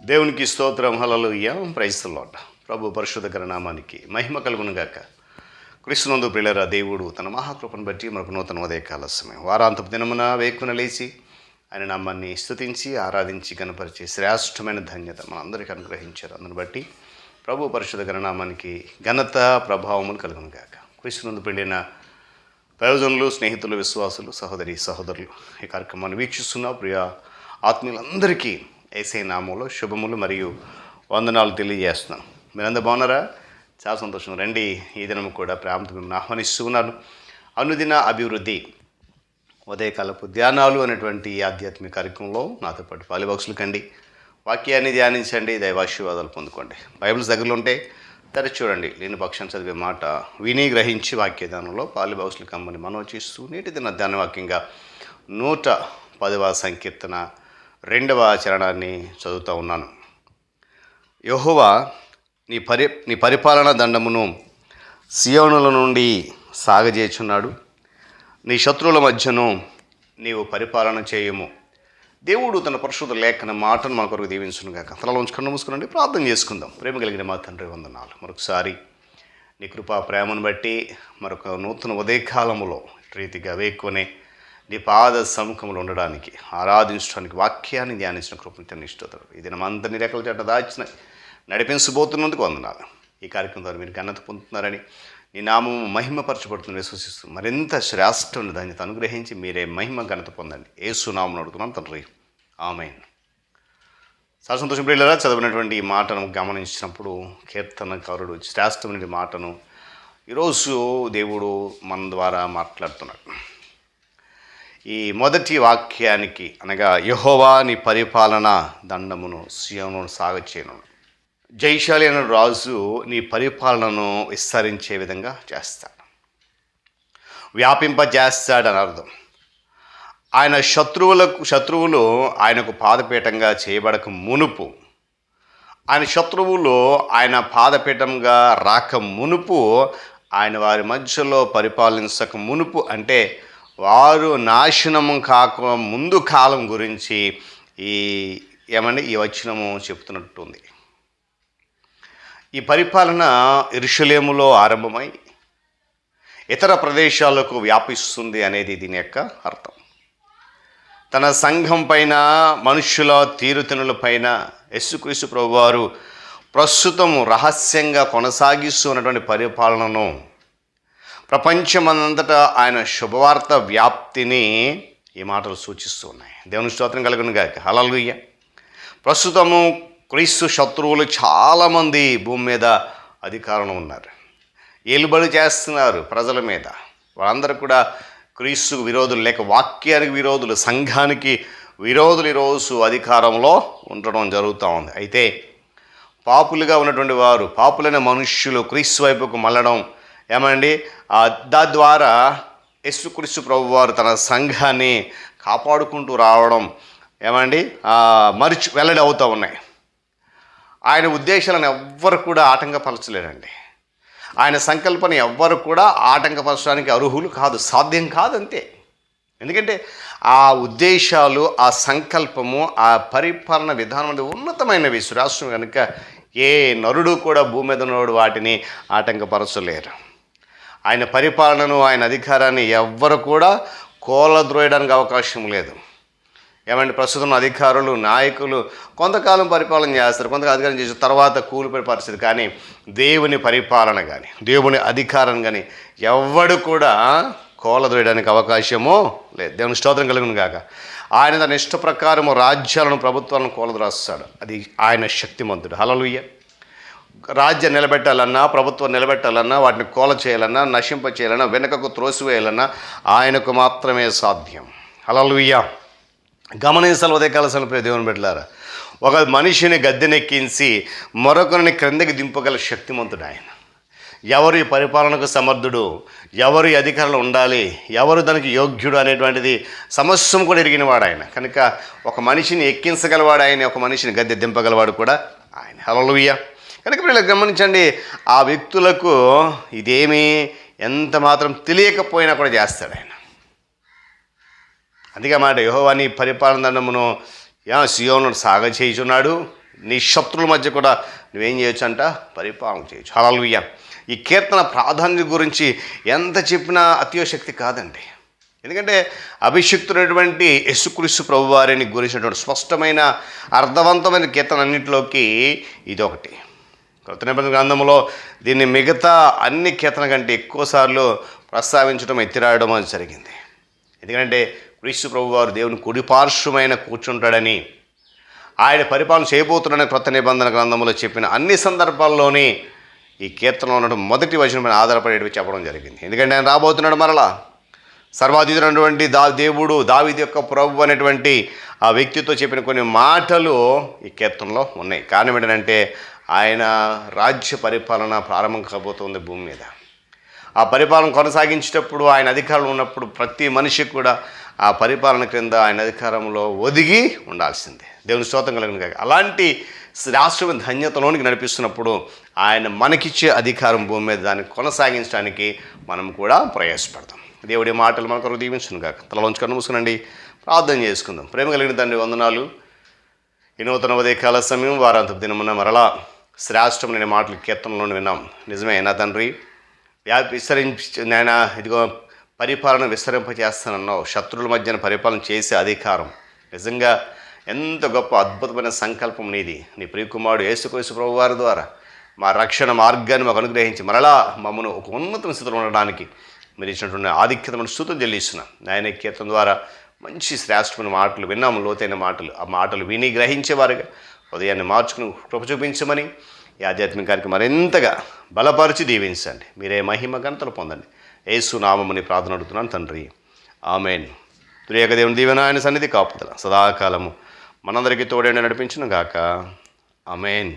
దేవునికి స్తోత్రం. Hallelujah. Praise the Lord. ప్రభు పరిశుద్ధ నామానికి మహిమ కలుగును గాక. క్రీస్తునందు ప్రియులారా, దేవుడు తన మహాకృపను బట్టి మనకు నూతన ఉదయకాల సమయం వారాంతపు దినమున వేకున లేచి ఆయన నామాన్ని స్తుతించి ఆరాధించి కనపరిచే శ్రేష్టమైన ధన్యత మనందరికీ అనుగ్రహించారు. అందుని బట్టి ప్రభు పరిశుద్ధ నామానికి ఘనత ప్రభావములు కలుగును గాక. క్రీస్తునందు పెళ్ళిన ప్రయోజనులు, స్నేహితులు, విశ్వాసులు, సహోదరి సహోదరులు ఈ కార్యక్రమాన్ని వీక్షిస్తున్న ప్రియ ఆత్మీయులందరికీ యేసయ్య నామములో శుభములు మరియు వందనాలు తెలియజేస్తున్నాను. మీరందరూ బాగున్నారా? చాలా సంతోషం. రండి, ఈ దినం కూడా ప్రేమతో మిమ్మల్ని ఆహ్వానిస్తూ ఉన్నాను. అనుదిన అభివృద్ధి ఉదయకాలపు ధ్యానాలు అనేటువంటి ఈ ఆధ్యాత్మిక కార్యక్రమంలో నాతో పాటు పాలిబాక్సులు కండి, వాక్యాన్ని ధ్యానించండి, దైవాశీర్వాదాలు పొందుకోండి. బైబిల్స్ దగ్గరలో ఉంటే తెరచి చూడండి. లేని పక్షాన్ని చదివే మాట విని గ్రహించి వాక్య ధ్యానంలో పాలిబాక్సులు కమ్మని మనవి చేస్తూ నేటి దిన ధ్యానవాక్యంగా 110వ సంకీర్తన 2వ చరణాన్ని చదువుతూ ఉన్నాను. యెహోవా నీ పరిపాలన దండమును సియోనుల నుండి సాగజేచున్నాడు. నీ శత్రువుల మధ్యను నీవు పరిపాలన చేయము. దేవుడు తన పరిశుద్ధ లేఖన మాటను మన కొరకు దీవించునుగాక. తలలో ఉంచుకొని మూసుకునండి, ప్రార్థన చేసుకుందాం. ప్రేమ కలిగిన మా తండ్రి వందనాలు. మరొకసారి నీ కృపా ప్రేమను బట్టి మరొక నూతన ఉదయకాలములో రీతిగా వేక్కునే నీ పాద సముఖంలో ఉండడానికి, ఆరాధించడానికి, వాక్యాన్ని ధ్యానించిన కృపను ఇష్టపడతారు. ఈ దినమంతా నీ రెక్కల చెట్ట దాచిన నడిపించబోతున్నందుకు వందనాలు. ఈ కార్యక్రమం ద్వారా మీరు ఘనత పొందుతున్నారని, నీ నామము మహిమపరచబడుతుందని విశ్వసిస్తూ మరింత శ్రేష్టమైన ధన్యత అనుగ్రహించి మీరే మహిమ ఘనత పొందండి. యేసు నామమున అడుగుతున్నాను తండ్రి, ఆమేన్. చాలా సంతోషం. ప్రియులారా, చదివినటువంటి ఈ మాటను గమనించినప్పుడు కీర్తనకారుడు శ్రేష్టమైన మాటను ఈరోజు దేవుడు మన ద్వారా మాట్లాడుతున్నాడు. ఈ మొదటి వాక్యానికి అనగా యెహోవా నీ పరిపాలన దండమును సియోనును సాగచేయును. జయశాలి అనే రాజు నీ పరిపాలనను విస్తరించే విధంగా చేస్తాడు, వ్యాపింపజేస్తాడని అర్థం. ఆయన శత్రువులు ఆయనకు పాదపీఠంగా చేయబడక మునుపు, ఆయన శత్రువులు ఆయన పాదపీఠంగా రాక మునుపు, ఆయన వారి మధ్యలో పరిపాలించక మునుపు, అంటే వారు నాశనము కాక ముందు కాలం గురించి ఈ వచనము చెప్తున్నట్టుంది. ఈ పరిపాలన యెరూషలేములో ఆరంభమై ఇతర ప్రదేశాలకు వ్యాపిస్తుంది అనేది దీని యొక్క అర్థం. తన సంఘం పైన, మనుష్యుల తీరుతెన్నులపైన యేసుక్రీస్తు ప్రభువారు ప్రస్తుతం రహస్యంగా కొనసాగిస్తున్నటువంటి పరిపాలనను, ప్రపంచమంతటా ఆయన శుభవార్త వ్యాప్తిని ఈ మాటలు సూచిస్తూ ఉన్నాయి. దేవుని స్తోత్రం కలుగును గాక. హల్లెలూయా. ప్రస్తుతము క్రీస్తు శత్రువులు చాలామంది భూమి మీద అధికారంలో ఉన్నారు, ఏలుబడి చేస్తున్నారు ప్రజల మీద. వాళ్ళందరూ కూడా క్రీస్తుకు విరోధులు, లేక వాక్యానికి విరోధులు, సంఘానికి విరోధులు ఈరోజు అధికారంలో ఉండడం జరుగుతూ ఉంది. అయితే పాపులుగా ఉన్నటువంటి వారు, పాపులైన మనుష్యులు క్రీస్తు వైపుకు మళ్ళడం తద్వారా యేసుక్రీస్తు ప్రభువారు తన సంఘాన్ని కాపాడుకుంటూ రావడం వెల్లడి అవుతూ ఉన్నాయి. ఆయన ఉద్దేశాలను ఎవ్వరు కూడా ఆటంకపరచలేరండి. ఆయన సంకల్పాన్ని ఎవ్వరు కూడా ఆటంకపరచడానికి అర్హులు కాదు, సాధ్యం కాదు, అంతే. ఎందుకంటే ఆ ఉద్దేశాలు, ఆ సంకల్పము, ఆ పరిపాలన విధానం అనేది ఉన్నతమైనవి, శ్రేష్టం కనుక ఏ నరుడు కూడా భూమి మీద ఉన్నవాడు వాటిని ఆటంకపరచలేరు. ఆయన పరిపాలనను, ఆయన అధికారాన్ని ఎవ్వరు కూడా కూలద్రోయడానికి అవకాశం లేదు. ప్రస్తుతం అధికారులు, నాయకులు కొంతకాలం పరిపాలన చేస్తారు, కొంతకాలం అధికారం చేసిన తర్వాత కూలిపోయే పరిస్థితి. కానీ దేవుని పరిపాలన కానీ, దేవుని అధికారం కానీ ఎవ్వడు కూడా కూలద్రోయడానికి అవకాశము లేదు. దేవుని స్తోత్రం కలుగును గాక. ఆయన తన ఇష్ట ప్రకారము రాజ్యాలను, ప్రభుత్వాలను కూలద్రాస్తాడు. అది ఆయన శక్తిమంతుడు. హల్లెలూయా. రాజ్యం నిలబెట్టాలన్నా, ప్రభుత్వం నిలబెట్టాలన్నా, వాటిని కూల చేయాలన్నా, నశింప చేయాలన్నా, వెనుకకు త్రోసివేయాలన్నా ఆయనకు మాత్రమే సాధ్యం. హల్లెలూయా. గమనించాలి ఉదయకాల సమయంలో దేవుని బిడ్డలారా, ఒక మనిషిని గద్దెనెక్కించి మరొకరిని క్రిందకి దింపగల శక్తిమంతుడు ఆయన. ఎవరు ఈ పరిపాలనకు సమర్థుడు, ఎవరు ఈ అధికారంలో ఉండాలి, ఎవరు దానికి యోగ్యుడు అనేటువంటిది సమస్తం కూడా ఎరిగినవాడు ఆయన. కనుక ఒక మనిషిని ఎక్కించగలవాడు ఆయన, ఒక మనిషిని గద్దె దింపగలవాడు కూడా ఆయన. హల్లెలూయా. కనుక వీళ్ళు గమనించండి, ఆ వ్యక్తులకు ఇదేమీ ఎంత మాత్రం తెలియకపోయినా కూడా చేస్తాడు ఆయన. అందుకే మాట యెహోవా నీ పరిపాలన దండమును సియోనును సాగచేయుచున్నాడు, నీ శత్రువుల మధ్య కూడా నువ్వేం చేయొచ్చు అంట, పరిపాలన చేయొచ్చు. హల్లెలూయా. ఈ కీర్తన ప్రాధాన్యత గురించి ఎంత చెప్పినా అతిశక్తి కాదండి. ఎందుకంటే అభిషిక్తుడైనటువంటి యేసుక్రీస్తు ప్రభువారిని గురించినటువంటి స్పష్టమైన అర్థవంతమైన కీర్తన అన్నింటిలోకి ఇదొకటి. కొత్త నిబంధన గ్రంథంలో దీన్ని మిగతా అన్ని కీర్తన కంటే ఎక్కువసార్లు ప్రస్తావించడం, ఎత్తిరాయడం అని జరిగింది. ఎందుకంటే క్రీస్తు ప్రభువారు దేవుని కుడిపార్శ్వమైన కూర్చుంటాడని, ఆయన పరిపాలన చేయబోతున్నాడని కొత్త నిబంధన గ్రంథంలో చెప్పిన అన్ని సందర్భాల్లోని ఈ కీర్తనలో ఉన్నటువంటి మొదటి వచనం ఆధారపడేవి చెప్పడం జరిగింది. ఎందుకంటే ఆయన రాబోతున్నాడు మరలా. సర్వాధీనుడైనటువంటి దేవుడు, దావీదు యొక్క ప్రభు అనేటువంటి ఆ వ్యక్తితో చెప్పిన కొన్ని మాటలు ఈ కీర్తనలో ఉన్నాయి. కారణం ఏంటంటే ఆయన రాజ్య పరిపాలన ప్రారంభం కాబోతుంది భూమి మీద. ఆ పరిపాలన కొనసాగించేటప్పుడు, ఆయన అధికారంలో ఉన్నప్పుడు ప్రతి మనిషికి కూడా ఆ పరిపాలన క్రింద ఆయన అధికారంలో ఒదిగి ఉండాల్సిందే. దేవుని స్తోత్రం కలిగిన కాక అలాంటి రాష్ట్రమైన ధన్యతలోనికి నడిపిస్తున్నప్పుడు ఆయన మనకిచ్చే అధికారం భూమి మీద దాన్ని కొనసాగించడానికి మనం కూడా ప్రయాసపడతాం. దేవుడి మాటలు మన కొరకు దీవించును కాక. తలలోంచి కన్ను మూసుకునండి, ప్రార్థన చేసుకుందాం. ప్రేమ కలిగిన తండ్రి, వందనాలు. ఈ నూతన ఉదయకాల సమయం వారాంతపు దినమున మరలా శ్రేష్టమైన మాటలు కీర్తనలో విన్నాం. నిజమే నా తండ్రి, నాయనా ఇదిగో పరిపాలన విస్తరింపచేస్తానన్నావు. శత్రువుల మధ్యన పరిపాలన చేసే అధికారం నిజంగా ఎంత గొప్ప అద్భుతమైన సంకల్పం నీది. నీ ప్రియకుమారుడు యేసుక్రీస్తు ప్రభువారి ద్వారా మా రక్షణ మార్గాన్ని మాకు అనుగ్రహించి మరలా మమ్మను ఒక ఉన్నత స్థితిలో ఉండడానికి మీరు ఇచ్చినటువంటి ఆధిక్యతను స్తుతులు చెల్లిస్తున్నాం. ఆయన కీర్తన ద్వారా మంచి శ్రేష్టమైన మాటలు విన్నాము, లోతైన మాటలు. ఆ మాటలు విని గ్రహించేవారుగా ఉదయాన్ని మార్చుకుని కృప చూపించమని ఈ ఆధ్యాత్మికానికి మరింతగా బలపరిచి దీవించండి. మీరే మహిమ ఘనతలు పొందండి. యేసు నామముని ప్రార్థన అడుగుతున్నాను తండ్రి, ఆమెన్. త్రియేక దేవుని దీవెన, ఆయన సన్నిధి కాపుదల సదాకాలము మనందరికీ తోడేండి నడిపించును గాక. ఆమెన్.